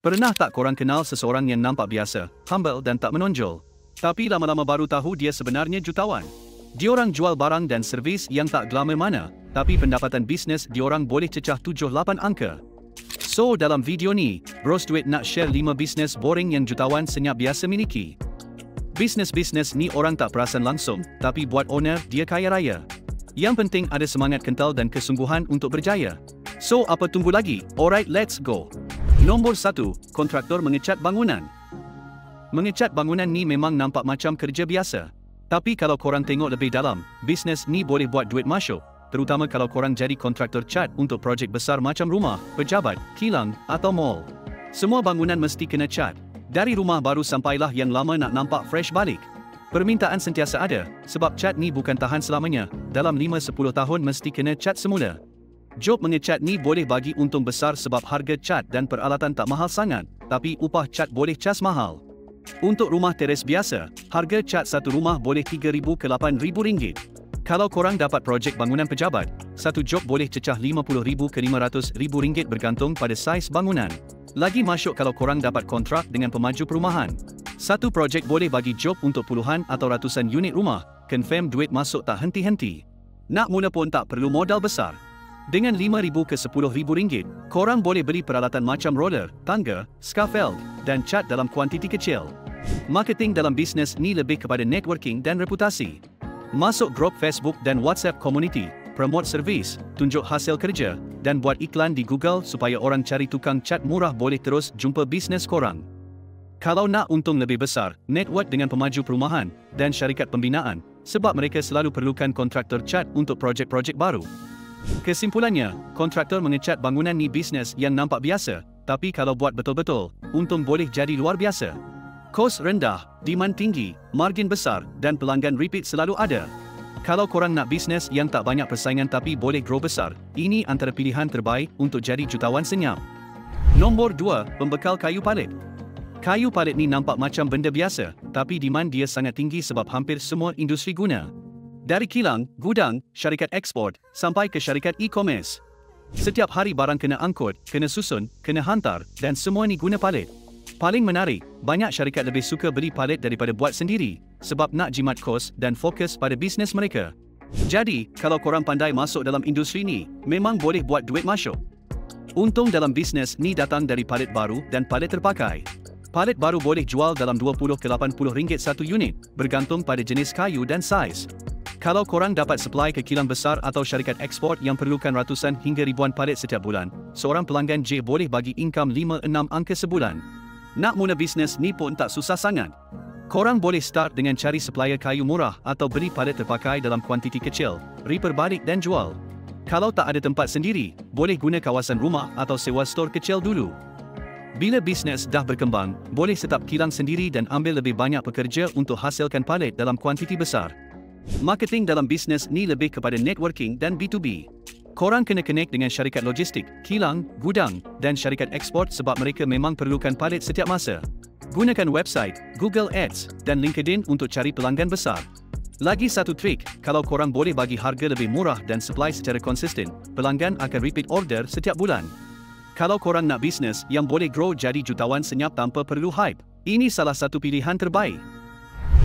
Pernah tak korang kenal seseorang yang nampak biasa, humble dan tak menonjol? Tapi lama-lama baru tahu dia sebenarnya jutawan. Diorang jual barang dan servis yang tak glamour mana, tapi pendapatan bisnes diorang boleh cecah 7-8 angka. So dalam video ni, Bros Duit nak share 5 bisnes boring yang jutawan senyap biasa miliki. Bisnes-bisnes ni orang tak perasan langsung, tapi buat owner dia kaya raya. Yang penting ada semangat kental dan kesungguhan untuk berjaya. So apa tunggu lagi? Alright, let's go. Nombor 1, kontraktor mengecat bangunan. Mengecat bangunan ni memang nampak macam kerja biasa. Tapi kalau korang tengok lebih dalam, bisnes ni boleh buat duit masuk. Terutama kalau korang jadi kontraktor cat untuk projek besar macam rumah, pejabat, kilang atau mall. Semua bangunan mesti kena cat. Dari rumah baru sampailah yang lama nak nampak fresh balik. Permintaan sentiasa ada, sebab cat ni bukan tahan selamanya. Dalam 5-10 tahun mesti kena cat semula. Job mengecat ni boleh bagi untung besar sebab harga cat dan peralatan tak mahal sangat, tapi upah cat boleh cas mahal. Untuk rumah teres biasa, harga cat satu rumah boleh RM3,000 ke RM8,000. Kalau korang dapat projek bangunan pejabat, satu job boleh cecah RM50,000 ke RM500,000 bergantung pada saiz bangunan. Lagi masuk kalau korang dapat kontrak dengan pemaju perumahan. Satu projek boleh bagi job untuk puluhan atau ratusan unit rumah, confirm duit masuk tak henti-henti. Nak mula pun tak perlu modal besar. Dengan RM5,000 ke RM10,000, korang boleh beli peralatan macam roller, tangga, scaffold, dan cat dalam kuantiti kecil. Marketing dalam bisnes ni lebih kepada networking dan reputasi. Masuk grup Facebook dan WhatsApp community, promote servis, tunjuk hasil kerja, dan buat iklan di Google supaya orang cari tukang cat murah boleh terus jumpa bisnes korang. Kalau nak untung lebih besar, network dengan pemaju perumahan dan syarikat pembinaan, sebab mereka selalu perlukan kontraktor cat untuk projek-projek baru. Kesimpulannya, kontraktor mengecat bangunan ni bisnes yang nampak biasa, tapi kalau buat betul-betul, untung boleh jadi luar biasa. Kos rendah, demand tinggi, margin besar, dan pelanggan repeat selalu ada. Kalau korang nak bisnes yang tak banyak persaingan tapi boleh grow besar, ini antara pilihan terbaik untuk jadi jutawan senyap. Nombor 2, pembekal kayu palet. Kayu palet ni nampak macam benda biasa, tapi demand dia sangat tinggi sebab hampir semua industri guna. Dari kilang, gudang, syarikat ekspor, sampai ke syarikat e-commerce. Setiap hari barang kena angkut, kena susun, kena hantar, dan semua ni guna palet. Paling menarik, banyak syarikat lebih suka beli palet daripada buat sendiri, sebab nak jimat kos dan fokus pada bisnes mereka. Jadi, kalau korang pandai masuk dalam industri ni, memang boleh buat duit masuk. Untung dalam bisnes ni datang dari palet baru dan palet terpakai. Palet baru boleh jual dalam RM20 ke RM80 satu unit, bergantung pada jenis kayu dan saiz. Kalau korang dapat supply ke kilang besar atau syarikat ekspor yang perlukan ratusan hingga ribuan palet setiap bulan, seorang pelanggan J boleh bagi income 5-6 angka sebulan. Nak mula bisnes ni pun tak susah sangat. Korang boleh start dengan cari supplier kayu murah atau beli palet terpakai dalam kuantiti kecil, repair balik dan jual. Kalau tak ada tempat sendiri, boleh guna kawasan rumah atau sewa store kecil dulu. Bila bisnes dah berkembang, boleh set up kilang sendiri dan ambil lebih banyak pekerja untuk hasilkan palet dalam kuantiti besar. Marketing dalam bisnes ni lebih kepada networking dan B2B. Korang kena connect dengan syarikat logistik, kilang, gudang, dan syarikat ekspor sebab mereka memang perlukan palet setiap masa. Gunakan website, Google Ads, dan LinkedIn untuk cari pelanggan besar. Lagi satu trik, kalau korang boleh bagi harga lebih murah dan supply secara konsisten, pelanggan akan repeat order setiap bulan. Kalau korang nak bisnes yang boleh grow jadi jutawan senyap tanpa perlu hype, ini salah satu pilihan terbaik.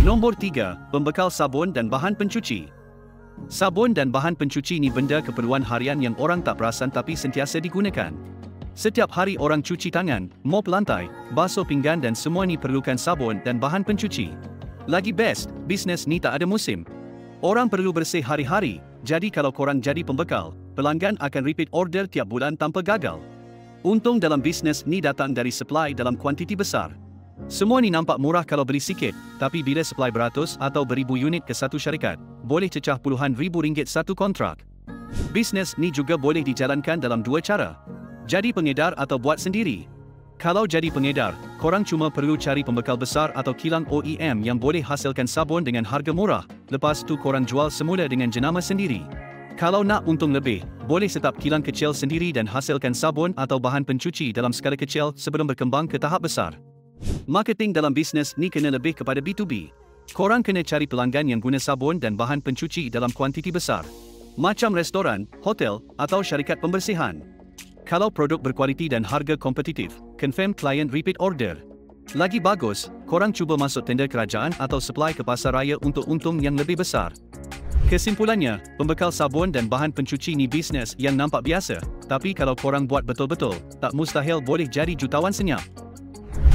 Nombor 3, pembekal sabun dan bahan pencuci. Sabun dan bahan pencuci ni benda keperluan harian yang orang tak perasan tapi sentiasa digunakan. Setiap hari orang cuci tangan, mop lantai, basuh pinggan dan semua ni perlukan sabun dan bahan pencuci. Lagi best, bisnes ni tak ada musim. Orang perlu bersih hari-hari, jadi kalau korang jadi pembekal, pelanggan akan repeat order tiap bulan tanpa gagal. Untung dalam bisnes ni datang dari supply dalam kuantiti besar. Semua ni nampak murah kalau beli sikit, tapi bila supply beratus atau beribu unit ke satu syarikat, boleh cecah puluhan ribu ringgit satu kontrak. Bisnes ni juga boleh dijalankan dalam dua cara. Jadi pengedar atau buat sendiri. Kalau jadi pengedar, korang cuma perlu cari pembekal besar atau kilang OEM yang boleh hasilkan sabun dengan harga murah, lepas tu korang jual semula dengan jenama sendiri. Kalau nak untung lebih, boleh set up kilang kecil sendiri dan hasilkan sabun atau bahan pencuci dalam skala kecil sebelum berkembang ke tahap besar. Marketing dalam bisnes ni kena lebih kepada B2B. Korang kena cari pelanggan yang guna sabun dan bahan pencuci dalam kuantiti besar. Macam restoran, hotel, atau syarikat pembersihan. Kalau produk berkualiti dan harga kompetitif, confirm klien repeat order. Lagi bagus, korang cuba masuk tender kerajaan atau supply ke pasar raya untuk untung yang lebih besar. Kesimpulannya, pembekal sabun dan bahan pencuci ni bisnes yang nampak biasa, tapi kalau korang buat betul-betul, tak mustahil boleh jadi jutawan senyap.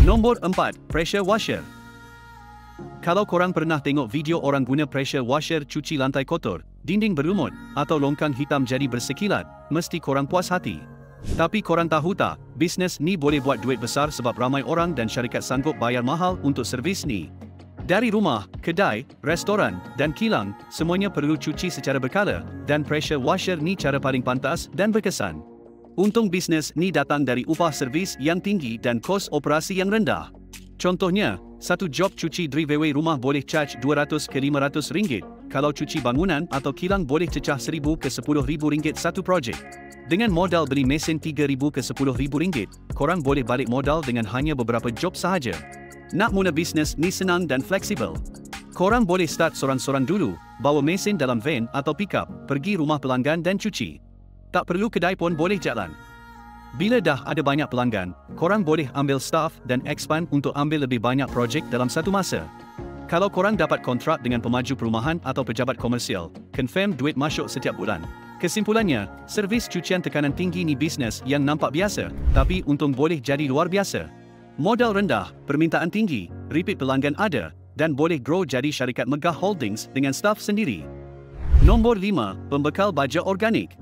Nombor 4, pressure washer. Kalau korang pernah tengok video orang guna pressure washer cuci lantai kotor, dinding berlumut, atau longkang hitam jadi bersekilat, mesti korang puas hati. Tapi korang tahu tak, bisnes ni boleh buat duit besar sebab ramai orang dan syarikat sanggup bayar mahal untuk servis ni. Dari rumah, kedai, restoran, dan kilang, semuanya perlu cuci secara berkala, dan pressure washer ni cara paling pantas dan berkesan. Untung bisnes ni datang dari upah servis yang tinggi dan kos operasi yang rendah. Contohnya, satu job cuci driveway rumah boleh charge RM200 ke RM500, kalau cuci bangunan atau kilang boleh cecah RM1,000 ke RM10,000 satu projek. Dengan modal beli mesin RM3,000 ke RM10,000, korang boleh balik modal dengan hanya beberapa job sahaja. Nak mula bisnes ni senang dan fleksibel. Korang boleh start sorang-sorang dulu, bawa mesin dalam van atau pickup, pergi rumah pelanggan dan cuci. Tak perlu kedai pun boleh jalan. Bila dah ada banyak pelanggan, korang boleh ambil staff dan expand untuk ambil lebih banyak projek dalam satu masa. Kalau korang dapat kontrak dengan pemaju perumahan atau pejabat komersial, confirm duit masuk setiap bulan. Kesimpulannya, servis cucian tekanan tinggi ni bisnes yang nampak biasa, tapi untung boleh jadi luar biasa. Modal rendah, permintaan tinggi, repeat pelanggan ada, dan boleh grow jadi syarikat megah holdings dengan staff sendiri. Nombor 5, pembekal baja organik.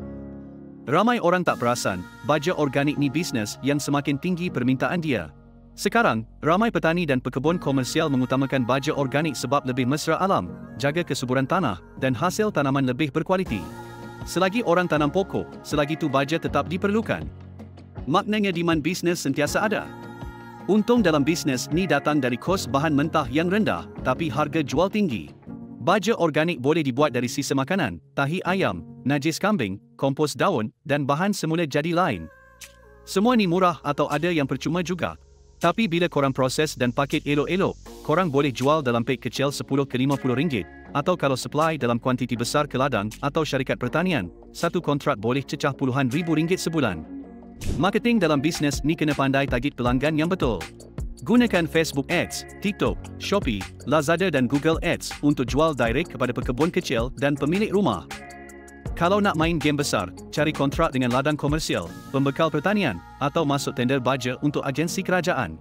Ramai orang tak perasan, baja organik ni bisnes yang semakin tinggi permintaan dia. Sekarang, ramai petani dan pekebun komersial mengutamakan baja organik sebab lebih mesra alam, jaga kesuburan tanah, dan hasil tanaman lebih berkualiti. Selagi orang tanam pokok, selagi tu baja tetap diperlukan. Maknanya demand bisnes sentiasa ada. Untung dalam bisnes ni datang dari kos bahan mentah yang rendah, tapi harga jual tinggi. Baja organik boleh dibuat dari sisa makanan, tahi ayam, najis kambing, kompos daun, dan bahan semula jadi lain. Semua ni murah atau ada yang percuma juga. Tapi bila korang proses dan paket elok-elok, korang boleh jual dalam pek kecil RM10 ke RM50, atau kalau supply dalam kuantiti besar ke ladang atau syarikat pertanian, satu kontrak boleh cecah puluhan ribu ringgit sebulan. Marketing dalam bisnes ni kena pandai target pelanggan yang betul. Gunakan Facebook Ads, TikTok, Shopee, Lazada dan Google Ads untuk jual direct kepada pekebun kecil dan pemilik rumah. Kalau nak main game besar, cari kontrak dengan ladang komersial, pembekal pertanian, atau masuk tender baja untuk agensi kerajaan.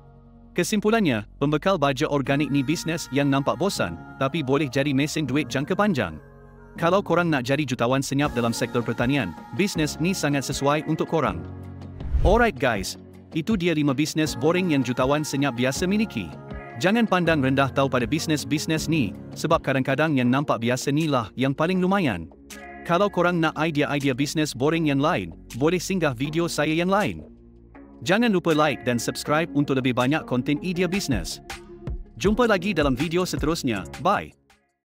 Kesimpulannya, pembekal baja organik ni bisnes yang nampak bosan, tapi boleh jadi mesin duit jangka panjang. Kalau korang nak jadi jutawan senyap dalam sektor pertanian, bisnes ni sangat sesuai untuk korang. Alright guys, itu dia 5 bisnes boring yang jutawan senyap biasa miliki. Jangan pandang rendah tahu pada bisnes-bisnes ni, sebab kadang-kadang yang nampak biasa ni lah yang paling lumayan. Kalau korang nak idea-idea bisnes boring yang lain, boleh singgah video saya yang lain. Jangan lupa like dan subscribe untuk lebih banyak konten idea bisnes. Jumpa lagi dalam video seterusnya, bye.